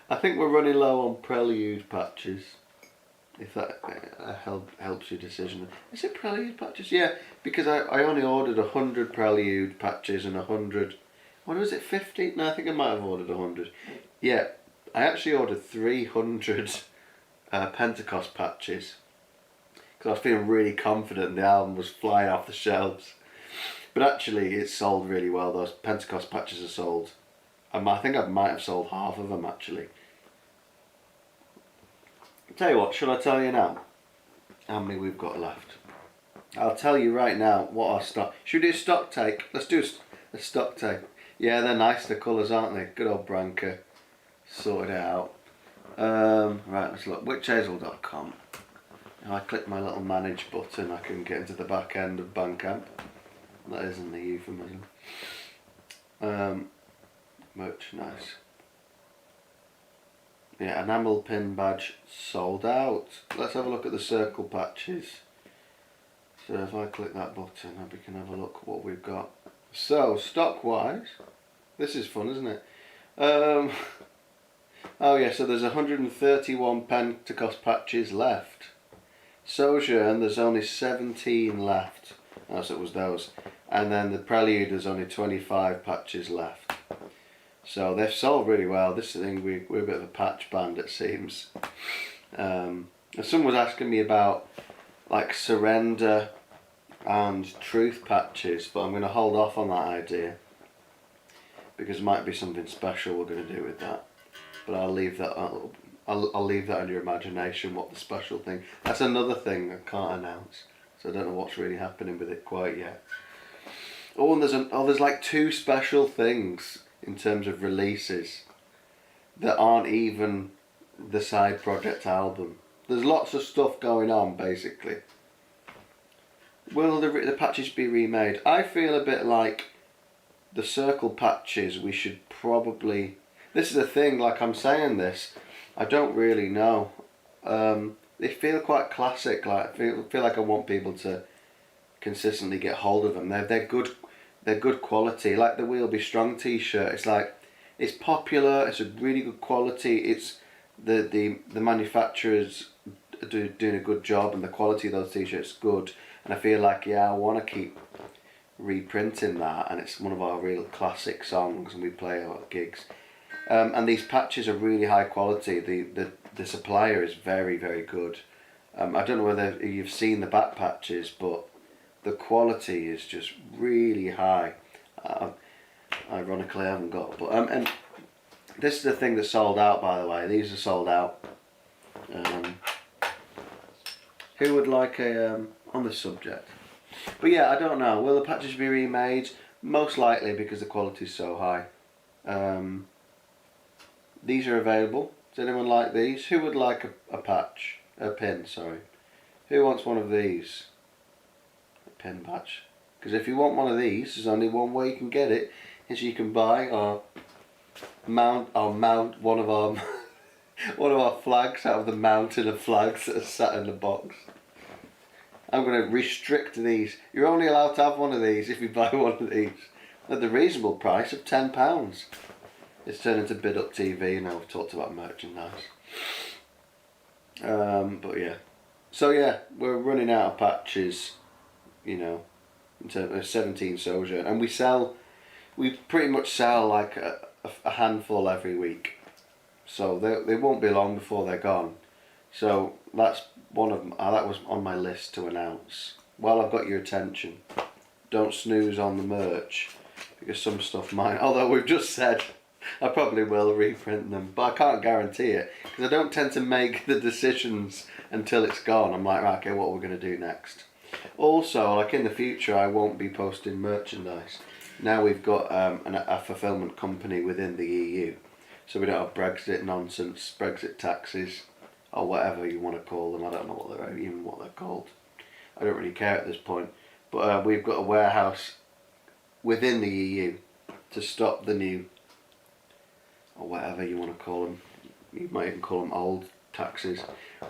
I think we're running low on Prelude patches. If that helps your decision. Is it Prelude patches? Yeah, because I only ordered 100 Prelude patches and 100... What was it, 50? No, I think I might have ordered 100. Yeah, I actually ordered 300 Pentecost patches. Because I was feeling really confident the album was flying off the shelves. But actually, it's sold really well. Those Pentecost patches are sold. I think I might have sold half of them actually. Tell you what, shall I tell you now how many we've got left? I'll tell you right now what our stock. Should we do a stock take? Let's do a stock take. Yeah, they're nice, the colours, aren't they? Good old Branca. Sorted it out. Right, let's look. Witchhazel.com. If I click my little manage button, I can get into the back end of Bandcamp. That isn't the euphemism. Merchandise. Yeah, enamel pin badge sold out. Let's have a look at the circle patches. So if I click that button, we can have a look what we've got. So, stock wise, this is fun, isn't it? Oh yeah, so there's 131 Pentecost patches left. Sojourn, there's only 17 left. Oh, so it was those. And then the Prelude, there's only 25 patches left. So they've sold really well. This thing, we're a bit of a patch band, it seems. Someone was asking me about like Surrender and Truth patches, but I'm going to hold off on that idea because it might be something special we're going to do with that. But I'll leave that. I'll leave that on your imagination. What the special thing? That's another thing I can't announce, so I don't know what's really happening with it quite yet. Oh, and there's like 2 special things in terms of releases that aren't even the side project album. There's lots of stuff going on basically. Will the patches be remade? I feel a bit like the circle patches we should probably... This is the thing, like I'm saying this, I don't really know. They feel quite classic, like feel like I want people to consistently get hold of them. They're good quality. Like the We'll Be Strong t-shirt, it's like, it's popular, it's a really good quality, it's the manufacturers doing a good job and the quality of those t-shirts is good, and I feel like, yeah, I want to keep reprinting that, and it's one of our real classic songs and we play our gigs. And these patches are really high quality. The supplier is very, very good. I don't know whether you've seen the back patches, but the quality is just really high. Ironically, I haven't got, but and this is the thing that's sold out, by the way. These are sold out. Who would like a on this subject? But yeah, I don't know. Will the patches be remade? Most likely, because the quality is so high. These are available. Does anyone like these? Who would like a patch? A pin, sorry. Who wants one of these? A pin patch. Because if you want one of these, there's only one way you can get it. Is you can buy or mount one of our one of our flags out of the mountain of flags that are sat in the box. I'm going to restrict these. You're only allowed to have one of these if you buy one of these at the reasonable price of £10. It's turned into Bid Up TV now. We've talked about merchandise. But yeah. So yeah, we're running out of patches, you know, in terms of 17 Sojourn. And we pretty much sell like a handful every week. So they won't be long before they're gone. So that's one of them. That was on my list to announce. While I've got your attention, don't snooze on the merch, because some stuff might, although we've just said I probably will reprint them, but I can't guarantee it because I don't tend to make the decisions until it's gone. I'm like, right, okay, what are we going to do next? Also, like in the future, I won't be posting merchandise. Now we've got a fulfillment company within the EU, so we don't have Brexit nonsense, Brexit taxes, or whatever you want to call them. I don't know what they're called. I don't really care at this point. But we've got a warehouse within the EU to stop the new, or whatever you want to call them. You might even call them old taxes.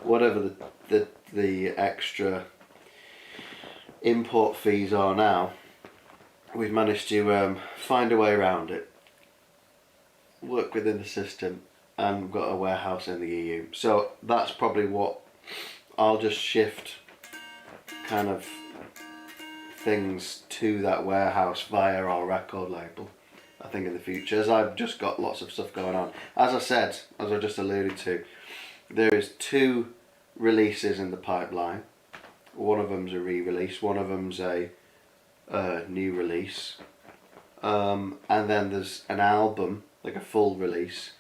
Whatever the extra import fees are now, we've managed to find a way around it, work within the system, and we've got a warehouse in the EU. So that's probably what I'll just shift kind of things to that warehouse via our record label, I think, in the future, as I've just got lots of stuff going on. As I said, as I just alluded to, there is 2 releases in the pipeline. One of them's a re-release, one of them's a new release. And then there's an album, like a full release,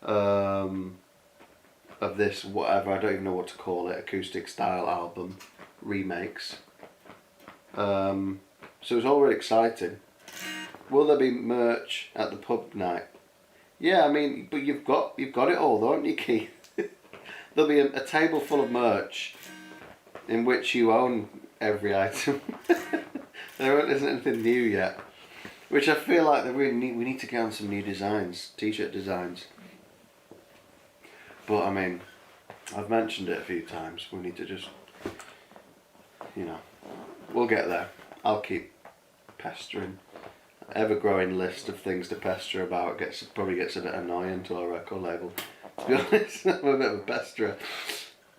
of this, whatever, I don't even know what to call it, acoustic style album, remakes. So it's all really exciting. Will there be merch at the pub night? Yeah, I mean, but you've got it all, don't you, Keith? There'll be a table full of merch in which you own every item. There isn't anything new yet, which I feel like that we need to get on some new designs, t-shirt designs. But I mean, I've mentioned it a few times. We need to just, you know, we'll get there. I'll keep pestering. Ever-growing list of things to pester about probably gets a bit annoying to our record label. To be honest, I'm a bit of a pesterer.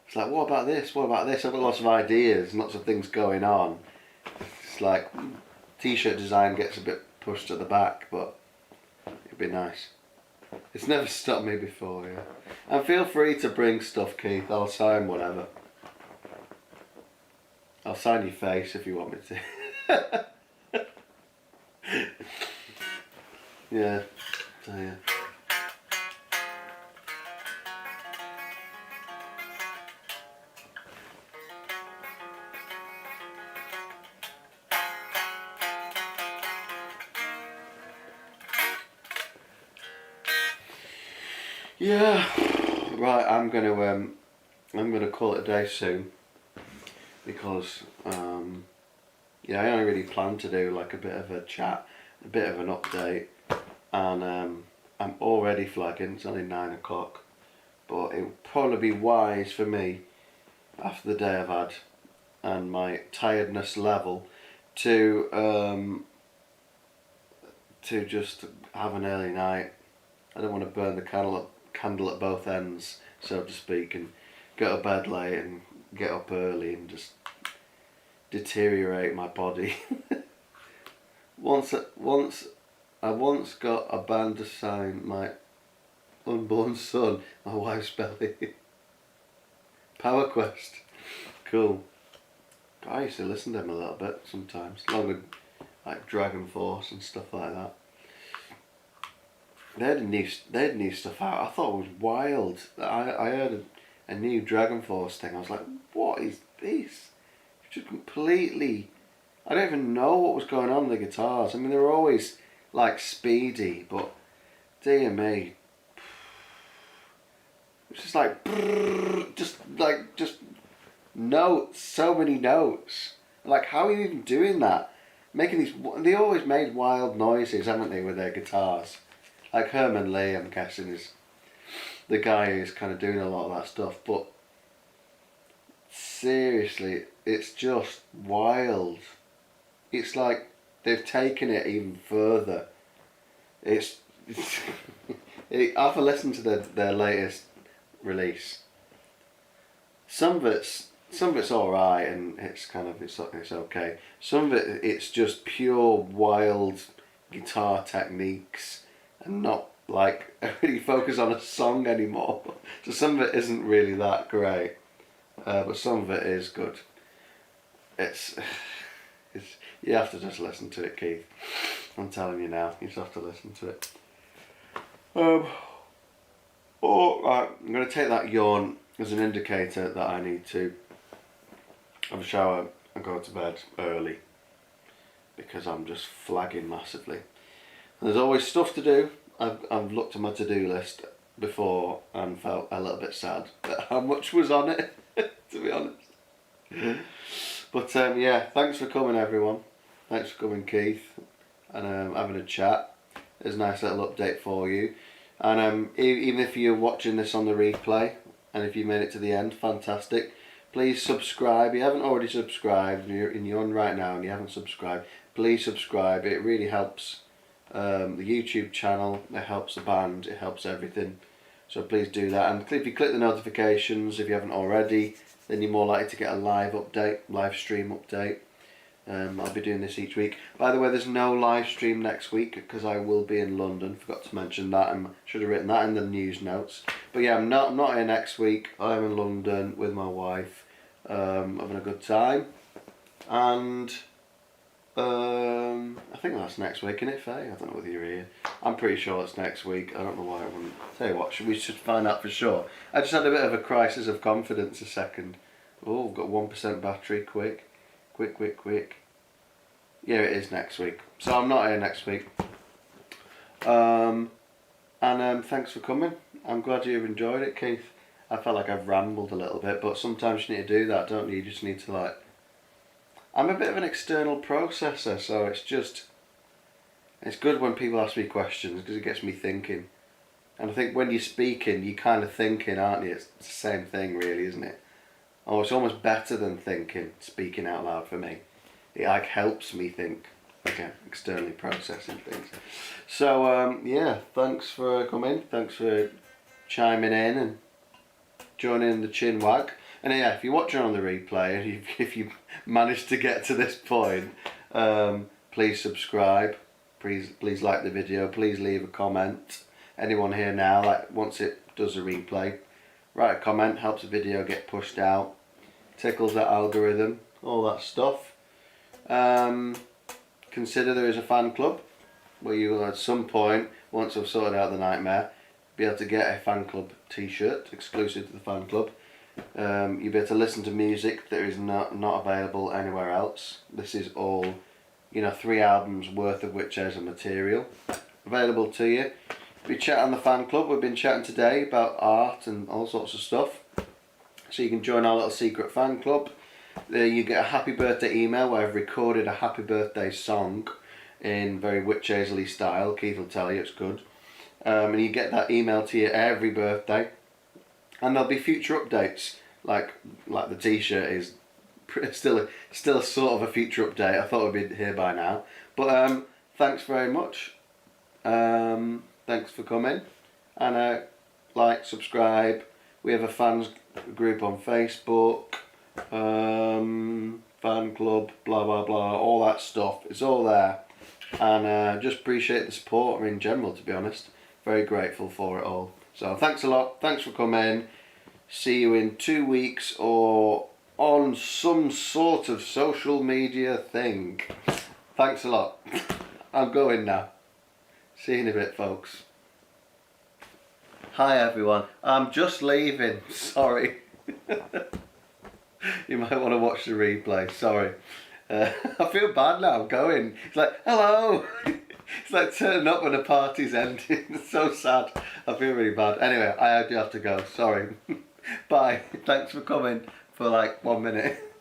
It's like, what about this? What about this? I've got lots of ideas, lots of things going on. It's like, t-shirt design gets a bit pushed at the back, but it'd be nice. It's never stopped me before, yeah. And feel free to bring stuff, Keith. I'll sign whatever. I'll sign your face if you want me to. Yeah, so yeah. Yeah, right. I'm gonna call it a day soon because yeah, I only really planned to do like a bit of a chat, a bit of an update, and I'm already flagging. It's only 9 o'clock, but it would probably be wise for me after the day I've had and my tiredness level to just have an early night. I don't want to burn the candle at both ends, so to speak, and go to bed late and get up early and just deteriorate my body. I once got a band to sign my unborn son, my wife's belly. Power Quest, cool. I used to listen to them a little bit sometimes, along with like Dragon Force and stuff like that. They had new stuff out. I thought it was wild. I heard a new Dragon Force thing. I was like, what is this? Just completely. I don't even know what was going on with the guitars. I mean, they were always like speedy, but dear me, it's just like just notes. So many notes. Like, how are you even doing that? Making these. They always made wild noises, haven't they, with their guitars? Like Herman Lee, I'm guessing, is the guy who's kind of doing a lot of that stuff. But seriously, it's just wild. It's like they've taken it even further. I've listened to their latest release. Some of it's alright and it's okay. Some of it's just pure wild guitar techniques. And not like really focus on a song anymore. So some of it isn't really that great, but some of it is good. It's you have to just listen to it, Keith. I'm telling you now, you just have to listen to it. Right, I'm going to take that yawn as an indicator that I need to have a shower and go to bed early because I'm just flagging massively. There's always stuff to do. I've looked at my to-do list before and felt a little bit sad at how much was on it, to be honest. But yeah, thanks for coming, everyone. Thanks for coming, Keith, and having a chat. There's a nice little update for you. And even if you're watching this on the replay, and if you made it to the end, fantastic. Please subscribe. If you haven't already subscribed, and you're on right now and you haven't subscribed, please subscribe. It really helps the YouTube channel, it helps the band, it helps everything. So please do that. And if you click the notifications, if you haven't already, then you're more likely to get a live stream update. I'll be doing this each week. By the way, there's no live stream next week because I will be in London. Forgot to mention that. I should have written that in the news notes. But yeah, I'm not here next week. I'm in London with my wife, having a good time. And I think that's next week, isn't it, Faye? I don't know whether you're here. I'm pretty sure it's next week. I don't know why I wouldn't. Tell you what, we should find out for sure. I just had a bit of a crisis of confidence a second. Oh, we've got 1% battery. Quick. Yeah, it is next week. So I'm not here next week. Thanks for coming. I'm glad you've enjoyed it, Keith. I felt like I've rambled a little bit, but sometimes you need to do that, don't you? You just need to like... I'm a bit of an external processor, so it's good when people ask me questions because it gets me thinking. And I think when you're speaking, you're kind of thinking, aren't you? It's the same thing, really, isn't it? Oh, it's almost better than thinking, speaking out loud for me. It like helps me think. Okay, externally processing things. So yeah, thanks for coming. Thanks for chiming in and joining the chin wag. And yeah, if you're watching on the replay and if you managed to get to this point, please subscribe. Please like the video. Please leave a comment. Anyone here now, like once it does a replay, write a comment. Helps the video get pushed out. Tickles that algorithm. All that stuff. Consider there is a fan club where you will at some point, once I've sorted out the nightmare, be able to get a fan club t-shirt exclusive to the fan club. You'll be able to listen to music that is not available anywhere else. This is all, 3 albums worth of which there's a material available to you. We chat on the fan club. We've been chatting today about art and all sorts of stuff. So you can join our little secret fan club. There you get a happy birthday email where I've recorded a happy birthday song in very Witch Hazel-y style. Keith will tell you it's good. And you get that email to you every birthday. And there'll be future updates, like the t-shirt is still a sort of a future update. I thought it'd be here by now. But thanks very much. Thanks for coming. And like, subscribe. We have a fans group on Facebook. Fan club, blah blah blah, all that stuff. It's all there. And just appreciate the support in general, to be honest. Very grateful for it all. So thanks a lot. Thanks for coming. See you in 2 weeks or on some sort of social media thing. Thanks a lot. I'm going now. See you in a bit, folks. Hi everyone. I'm just leaving. Sorry. You might want to watch the replay. Sorry. I feel bad now. I'm going. It's like, hello. It's like turning up when a party's ending. It's so sad. I feel really bad. Anyway, I do have to go. Sorry. Bye. Thanks for coming for like 1 minute.